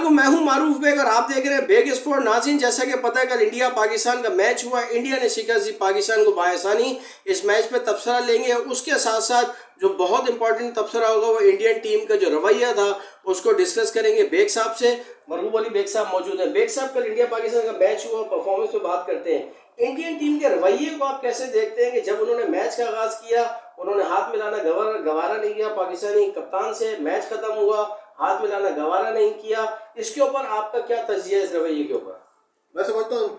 को मैं हूं मारूफ बेग और आप देख रहे हैं बेग स्पोर्ट। नाज़रीन, जैसा कि पता है कल इंडिया पाकिस्तान का मैच हुआ, इंडिया ने शिकस्त दी पाकिस्तान को बाआसानी। इस मैच पे तबसरा लेंगे और उसके साथ साथ जो बहुत इंपॉर्टेंट तबसरा होगा वो इंडियन टीम का जो रवैया था उसको डिस्कस करेंगे बेग साहब से। मरहूब अली बेग साहब मौजूद हैं। बेग साहब, कल इंडिया पाकिस्तान का मैच हुआ, परफॉर्मेंस पे बात करते हैं। इंडियन टीम के रवैये को आप कैसे देखते हैं कि जब उन्होंने मैच का आगाज किया उन्होंने हाथ मिलाना गवारा नहीं किया, पाकिस्तानी कप्तान से मैच खत्म हुआ, हाथ मिलाना गवारा नहीं किया, इसके ऊपर आपका क्या तजिया है इस रवैये के ऊपर? मैं समझता हूँ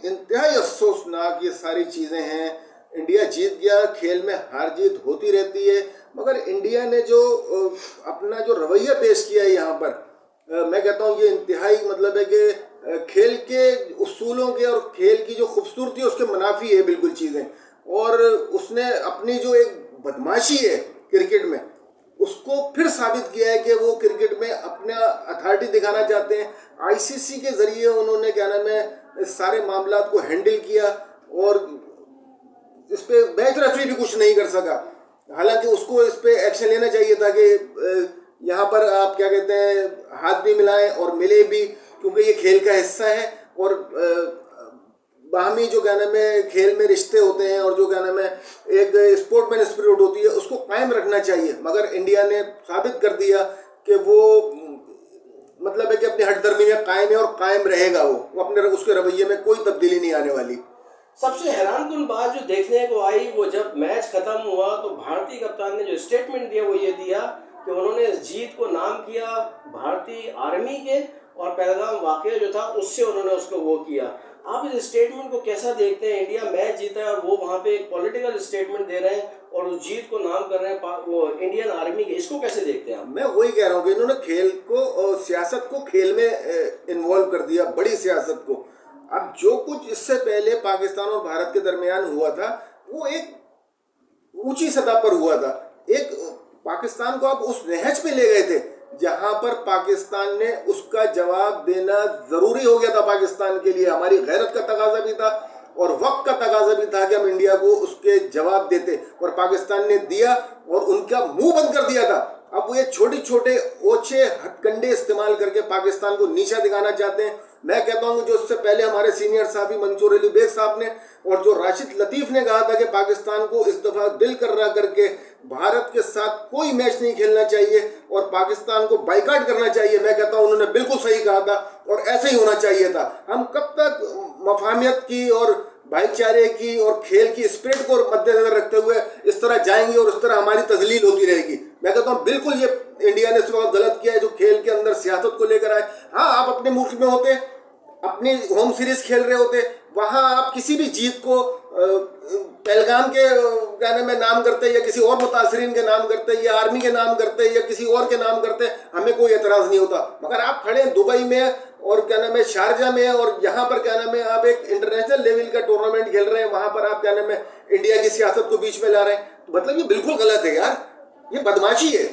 इंतहाई अफसोसनाक ये सारी चीज़ें हैं। इंडिया जीत गया, खेल में हार जीत होती रहती है, मगर इंडिया ने जो अपना जो रवैया पेश किया है यहाँ पर, मैं कहता हूँ ये इंतहाई मतलब है कि खेल के उसूलों के और खेल की जो खूबसूरती है उसके मुनाफी है बिल्कुल चीज़ें। और उसने अपनी जो एक बदमाशी है क्रिकेट में उसको फिर साबित किया है कि वो क्रिकेट में अपना अथॉरिटी दिखाना चाहते हैं। आईसीसी के ज़रिए उन्होंने क्या नाम है सारे मामला को हैंडल किया और इस पे मैच रेफरी भी कुछ नहीं कर सका। हालांकि उसको इस पे एक्शन लेना चाहिए था कि यहाँ पर आप क्या कहते हैं हाथ भी मिलाएं और मिले भी, क्योंकि ये खेल का हिस्सा है और बाहमी जो क्या नाम है खेल में रिश्ते होते हैं और जो क्या नाम है एक स्पोर्टमैन स्पिरिट होती है उसको कायम रखना चाहिए। मगर इंडिया ने साबित कर दिया कि वो मतलब है कि अपनी हठधर्मी में कायम है और कायम रहेगा। वो अपने उसके रवैये में कोई तब्दीली नहीं आने वाली। सबसे हैरानकुन बात जो देखने को आई वो जब मैच खत्म हुआ तो भारतीय कप्तान ने जो स्टेटमेंट दिया वो ये दिया कि उन्होंने इस जीत को नाम किया भारतीय आर्मी के और पहलगाम वाकया जो था उससे उन्होंने उसको वो किया। आप इस स्टेटमेंट को कैसा देखते हैं? इंडिया मैच जीता है और वो वहाँ पे एक पॉलिटिकल स्टेटमेंट दे रहे हैं और उस जीत को नाम कर रहे हैं वो इंडियन आर्मी के, इसको कैसे देखते हैं आप? मैं वही कह रहा हूँ कि इन्होंने खेल को और सियासत को खेल में इन्वॉल्व कर दिया, बड़ी सियासत को। अब जो कुछ इससे पहले पाकिस्तान और भारत के दरमियान हुआ था वो एक ऊंची सतह पर हुआ था। एक पाकिस्तान को आप उस नहज पे ले गए थे जहां पर पाकिस्तान ने उसका जवाब देना जरूरी हो गया था पाकिस्तान के लिए। हमारी गैरत का तकाजा भी था और वक्त का तकाजा भी था कि हम इंडिया को उसके जवाब देते, और पाकिस्तान ने दिया और उनका मुंह बंद कर दिया था। अब वो ये छोटे छोटे ओछे हथकंडे इस्तेमाल करके पाकिस्तान को नीचा दिखाना चाहते हैं। मैं कहता हूँ जो उससे पहले हमारे सीनियर साहबी मंसूर अली बेग साहब ने और जो राशिद लतीफ़ ने कहा था कि पाकिस्तान को इस दफ़ा दिल कर्रा करके भारत के साथ कोई मैच नहीं खेलना चाहिए और पाकिस्तान को बाइकाट करना चाहिए, मैं कहता हूँ उन्होंने बिल्कुल सही कहा था और ऐसे ही होना चाहिए था। हम कब तक मफाहमियत की और भाईचारे की और खेल की स्पिरिट को मद्देनजर रखते हुए इस तरह जाएंगे और इस तरह हमारी तजलील होती रहेगी? मैं कहता हूँ बिल्कुल ये इंडिया ने इस वक्त गलत किया है जो खेल के अंदर सियासत को लेकर आए। हाँ, आप अपने मुल्क में होते, अपनी होम सीरीज खेल रहे होते, वहाँ आप किसी भी जीत को पहलगाम के कहने में नाम करते या किसी और मुतासरीन के नाम करते या आर्मी के नाम करते या किसी और के नाम करते, हमें कोई एतराज़ नहीं होता। मगर आप खड़े हैं दुबई में और क्या नाम है शारजा में और यहाँ पर क्या नाम है आप एक इंटरनेशनल लेवल का टूर्नामेंट खेल रहे हैं, वहाँ पर आप क्या नाम है इंडिया की सियासत को बीच में ला रहे हैं। तो मतलब ये बिल्कुल गलत है यार, ये बदमाशी है।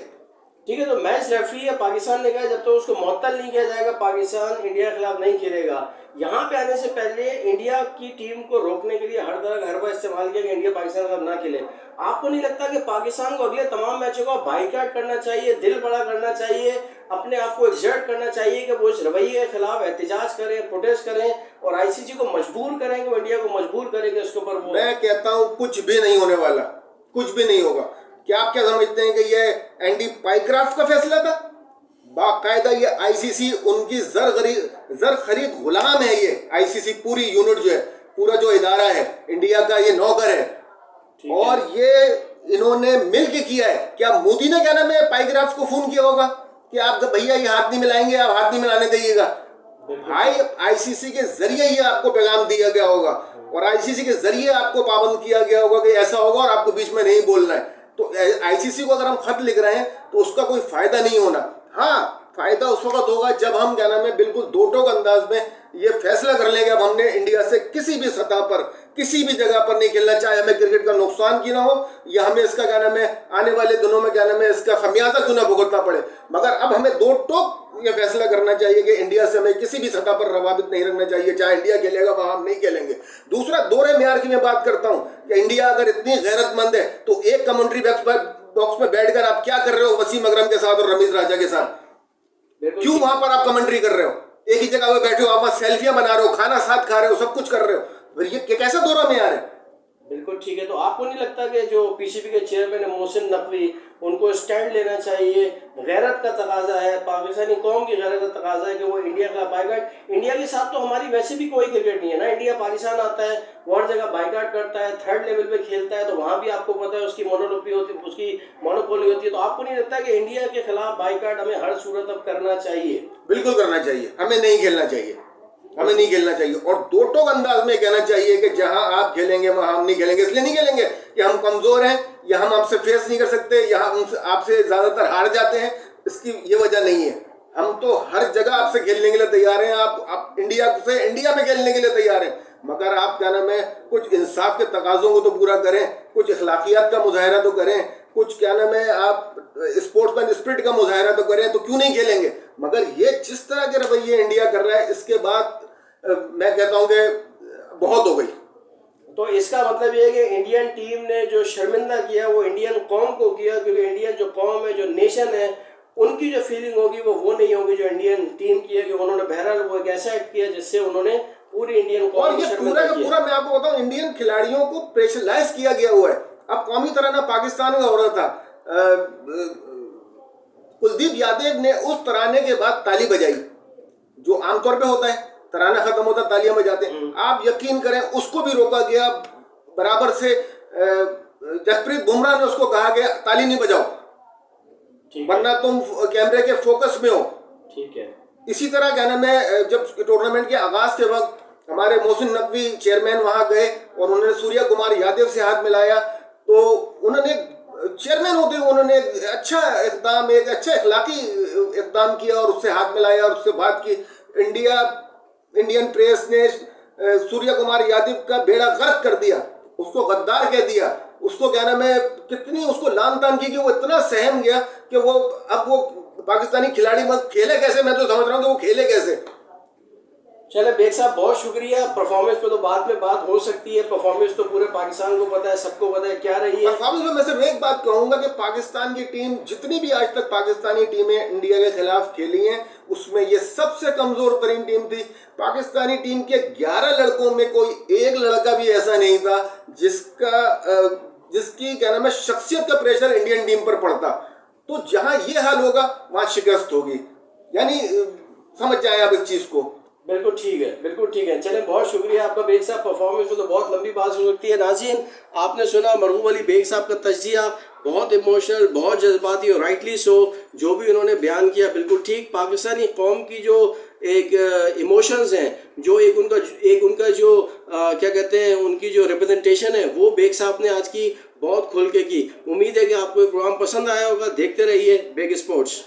ठीक है, तो मैच रेफरी है पाकिस्तान ने कहा जब तक तो उसको मुअत्तल नहीं किया जाएगा पाकिस्तान इंडिया के खिलाफ नहीं खेलेगा। यहाँ पे आने से पहले इंडिया की टीम को रोकने के लिए हर तरह का हरबा इस्तेमाल किया कि इंडिया पाकिस्तान के खिलाफ ना खेले। आपको नहीं लगता कि पाकिस्तान को अगले तमाम मैचों का बाइकाट करना चाहिए, दिल बड़ा करना चाहिए, अपने आप को एक्सर्ट करना चाहिए कि वो इस रवैये के खिलाफ एहतजाज करें, प्रोटेस्ट करें और आईसीसी को मजबूर करें कि वो इंडिया को मजबूर करें कि उसके ऊपर वो? मैं कहता हूँ कुछ भी नहीं होने वाला, कुछ भी नहीं होगा। क्या आप क्या समझते हैं कि ये एंडी पाइक्राफ्ट का फैसला था? बाकायदा ये आईसीसी उनकी जर खरीद गुलाम है। ये आईसीसी पूरी यूनिट जो है, पूरा जो इदारा है इंडिया का, ये नौकर है और ये इन्होंने मिल के किया है। क्या मोदी ने क्या नाम है पाइक्राफ्ट को फोन किया होगा कि आप भैया ये हाथ नहीं मिलाएंगे, आप हाथ नहीं मिलाने दीजिएगा? भाई आईसीसी के जरिए ये आपको पैगाम दिया गया होगा और आईसीसी के जरिए आपको पाबंद किया गया होगा कि ऐसा होगा और आपको बीच में नहीं बोलना है। तो आईसीसी को अगर हम खत लिख रहे हैं तो उसका कोई फायदा नहीं होना। हाँ, फायदा उस वक्त होगा जब हम क्या नाम है बिल्कुल दो टोक अंदाज में ये फैसला कर लेंगे अब हमने इंडिया से किसी भी सतह पर किसी भी जगह पर नहीं खेलना, चाहे हमें क्रिकेट का नुकसान क्यों ना हो या हमें इसका क्या नाम है आने वाले दिनों में क्या नाम है इसका खमियाजा क्यों ना भुगतना पड़े। मगर अब हमें दो टोक ये फैसला करना चाहिए कि इंडिया से हमें किसी भी सतह पर प्रभावित नहीं रखना चाहिए, चाहे इंडिया खेलेगा वहां हम नहीं खेलेंगे। दूसरा, दोहरे म्यार की मैं बात करता हूं कि इंडिया अगर इतनी गैरतमंद है तो एक कमेंट्री बॉक्स में बैठकर आप क्या कर रहे हो वसीम अकरम के साथ और रमीज राजा के साथ? बिल्कुल क्यों वहां पर आप कमेंट्री कर रहे हो? एक ही जगह पे बैठे हो, आप वहां सेल्फियां बना रहे हो, खाना साथ खा रहे हो, सब कुछ कर रहे हो, फिर ये कैसा दौरा में आ रहा है? बिल्कुल ठीक है। तो आपको नहीं लगता कि जो पीसीबी के चेयरमैन है मोहसिन नकवी, उनको स्टैंड लेना चाहिए? गैरत का तकाजा है, पाकिस्तानी कौम की गैरत का तकाजा है कि वो इंडिया का बाइकाट। इंडिया के साथ तो हमारी वैसे भी कोई क्रिकेट नहीं है ना। इंडिया पाकिस्तान आता है, वो हर जगह बाइकाट करता है, थर्ड लेवल पे खेलता है, तो वहाँ भी आपको पता है उसकी मोनोपोली होती है, उसकी मोनोपोली होती है। तो आपको नहीं लगता कि इंडिया के खिलाफ बाइकाट हमें हर सूरत अब करना चाहिए? बिल्कुल करना चाहिए, हमें नहीं खेलना चाहिए, हमें नहीं खेलना चाहिए। और दो टोक अंदाज में कहना चाहिए कि जहां आप खेलेंगे वहां हम नहीं खेलेंगे। इसलिए नहीं खेलेंगे कि हम कमजोर हैं, या हम आपसे फेस नहीं कर सकते, या हम आपसे ज्यादातर हार जाते हैं। इसकी ये वजह नहीं है। हम तो हर जगह आपसे खेलने के लिए तैयार हैं। आप इंडिया से इंडिया में खेलने के लिए तैयार हैं, मगर आप क्या नाम है, कुछ इंसाफ के तकाजों को तो पूरा करें, कुछ अखलाकियात का मुजाहरा तो करें, कुछ क्या नाम है, आप स्पोर्ट्समैन स्पिरिट का मुजाहरा तो करें। तो क्यों नहीं खेलेंगे? मगर ये जिस तरह के रवैये इंडिया कर रहा है, इसके बाद मैं कहता हूं कि बहुत हो गई। तो इसका मतलब ये है कि इंडियन टीम ने जो शर्मिंदा किया वो इंडियन कौम को किया, क्योंकि इंडियन जो कौम है, जो नेशन है, उनकी जो फीलिंग होगी वो नहीं होगी जो इंडियन टीम की है। कि उन्होंने बहरहाल वो एक ऐसा एक्ट किया जिससे उन्होंने पूरी इंडियन कौम और को ये पूरा शर्मिंदा का किया। पूरा मैं आपको बताऊं, इंडियन खिलाड़ियों को प्रेशराइज किया गया हुआ है। अब कौमी तराना पाकिस्तान का हो रहा था, कुलदीप यादव ने उस तराने के बाद ताली बजाई, जो आमतौर पे होता है, तराना खत्म होता तालियां बजाते हैं। आप यकीन करें उसको भी रोका गया बराबर से। जसप्रीत बुमराह ने उसको कहा कि ताली नहीं बजाओ, वरना तुम कैमरे के फोकस में हो। ठीक है। इसी तरह क्या नाम है, जब टूर्नामेंट के आगाज के वक्त हमारे मोहसिन नकवी चेयरमैन वहां गए और उन्होंने सूर्य कुमार यादव से हाथ मिलाया, तो उन्होंने चेयरमैन होते हुए उन्होंने एक अच्छा इखलाकी इकदाम किया और उससे हाथ मिलाया और उससे बात की। इंडियन प्रेस ने सूर्य कुमार यादव का बेड़ा गर्क कर दिया, उसको गद्दार कह दिया, उसको क्या नाम है, कितनी उसको लान तान की कि वो इतना सहम गया कि वो पाकिस्तानी खिलाड़ी मत खेले कैसे। मैं तो समझ रहा हूँ कि वो खेले कैसे। चले बेग साहब, बहुत शुक्रिया। परफॉर्मेंस पे तो बाद में बात हो सकती है, परफॉर्मेंस तो पूरे पाकिस्तान को पता है, सबको पता है क्या रही है। परफॉर्मेंस में मैं सिर्फ एक बात कहूंगा कि पाकिस्तान की टीम, जितनी भी आज तक पाकिस्तानी टीमें इंडिया के खिलाफ खेली हैं, उसमें ये सबसे कमजोर तरीन टीम थी। पाकिस्तानी टीम के 11 लड़कों में कोई एक लड़का भी ऐसा नहीं था जिसकी क्या नाम है, शख्सियत का प्रेशर इंडियन टीम पर पड़ता। तो जहां ये हाल होगा वहां शिकस्त होगी। यानी समझ जाए आप इस चीज को। बिल्कुल ठीक है, बिल्कुल ठीक है। चलें, बहुत शुक्रिया आपका बेग साहब। परफॉर्मेंस में तो बहुत लंबी बात हो सकती है। नाज़रीन, आपने सुना मरहूम अली बेग साहब का तज्जिया, बहुत इमोशनल, बहुत जज्बाती और राइटली सो। जो भी उन्होंने बयान किया बिल्कुल ठीक। पाकिस्तानी कौम की जो एक इमोशंस हैं, जो एक उनका जो क्या कहते हैं, उनकी जो रिप्रेजेंटेशन है, वो बेग साहब ने आज की बहुत खुल के की। उम्मीद है कि आपको ये प्रोग्राम पसंद आया होगा। देखते रहिए बेग स्पोर्ट्स।